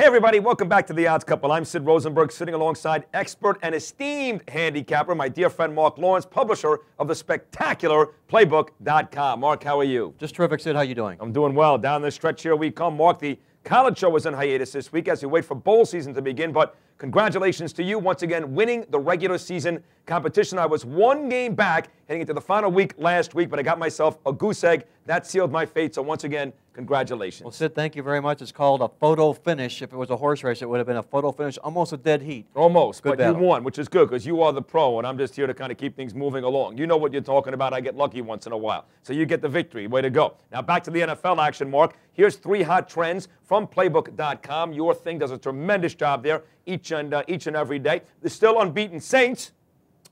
Hey everybody, welcome back to The Odds Couple. I'm Sid Rosenberg, sitting alongside expert and esteemed handicapper, my dear friend Mark Lawrence, publisher of the spectacular Playbook.com. Mark, how are you? Just terrific, Sid. How you doing? I'm doing well. Down the stretch here we come. Mark, the college show is in hiatus this week as we wait for bowl season to begin, but congratulations to you once again winning the regular season competition. I was one game back heading into the final week last week, but I got myself a goose egg. That sealed my fate, so once again, congratulations. Well, Sid, thank you very much. It's called a photo finish. If it was a horse race, it would have been a photo finish, almost a dead heat. Almost, good but battle. You won, which is good because you are the pro, and I'm just here to kind of keep things moving along. You know what you're talking about. I get lucky once in a while. So you get the victory. Way to go. Now back to the NFL action, Mark. Here's 3 hot trends from Playbook.com. Your thing does a tremendous job there each and every day. The still unbeaten Saints,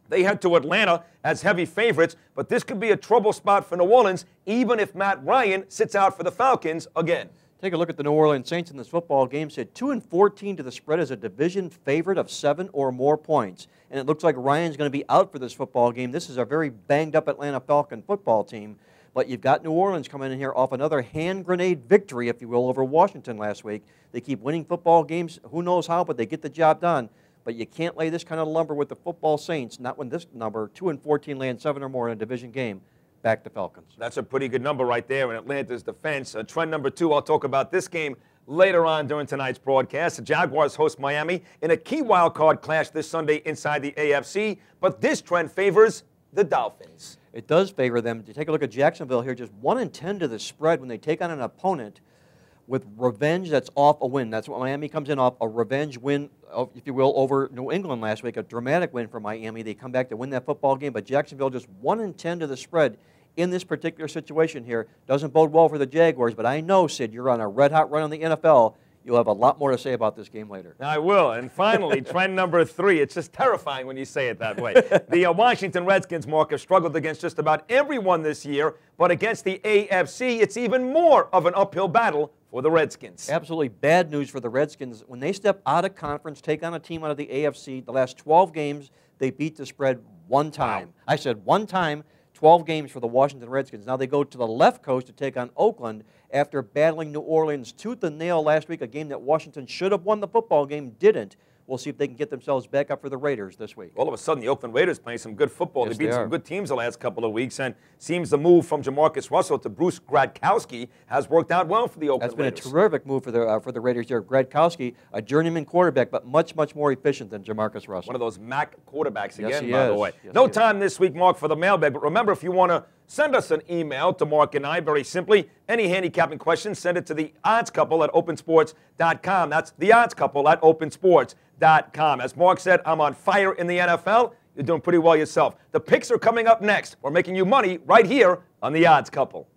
they head to Atlanta as heavy favorites, but this could be a trouble spot for New Orleans, even if Matt Ryan sits out for the Falcons again. Take a look at the New Orleans Saints in this football game. Said 2-14 to the spread as a division favorite of 7 or more points. And it looks like Ryan's going to be out for this football game. This is a very banged-up Atlanta Falcon football team. But you've got New Orleans coming in here off another hand grenade victory, if you will, over Washington last week. They keep winning football games. Who knows how, but they get the job done. But you can't lay this kind of lumber with the football Saints, not when this number, 2-14, land 7 or more in a division game. Back to Falcons. That's a pretty good number right there in Atlanta's defense. Trend number 2, I'll talk about this game later on during tonight's broadcast. The Jaguars host Miami in a key wild card clash this Sunday inside the AFC, but this trend favors the Dolphins. It does favor them. You take a look at Jacksonville here, just 1-10 to the spread when they take on an opponent with revenge that's off a win. That's what Miami comes in off, a revenge win, if you will, over New England last week, a dramatic win for Miami. They come back to win that football game, but Jacksonville just 1-10 to the spread in this particular situation here. Doesn't bode well for the Jaguars, but I know, Sid, you're on a red-hot run in the NFL. You'll have a lot more to say about this game later. I will. And finally, trend number 3. It's just terrifying when you say it that way. The Washington Redskins, Mark, have struggled against just about everyone this year, but against the AFC, it's even more of an uphill battle for the Redskins. Absolutely bad news for the Redskins. When they step out of conference, take on a team out of the AFC, the last 12 games, they beat the spread one time. Wow. I said one time, 12 games for the Washington Redskins. Now they go to the left coast to take on Oakland after battling New Orleans tooth and nail last week, a game that Washington should have won the football game, didn't. We'll see if they can get themselves back up for the Raiders this week. All of a sudden, the Oakland Raiders playing some good football. Yes, they beat some good teams the last couple of weeks, and seems the move from Jamarcus Russell to Bruce Gradkowski has worked out well for the Oakland Raiders. That's been a terrific move for the Raiders here. Gradkowski, a journeyman quarterback, but much, much more efficient than Jamarcus Russell. One of those MAC quarterbacks again, yes, by the way. Yes, no time this week, Mark, for the mailbag, but remember, if you want to send us an email to Mark and I, very simply, any handicapping questions, send it to the Odds Couple at opensports.com. That's the Odds Couple at opensports.com. As Mark said, I'm on fire in the NFL. You're doing pretty well yourself. The picks are coming up next. We're making you money right here on the Odds Couple.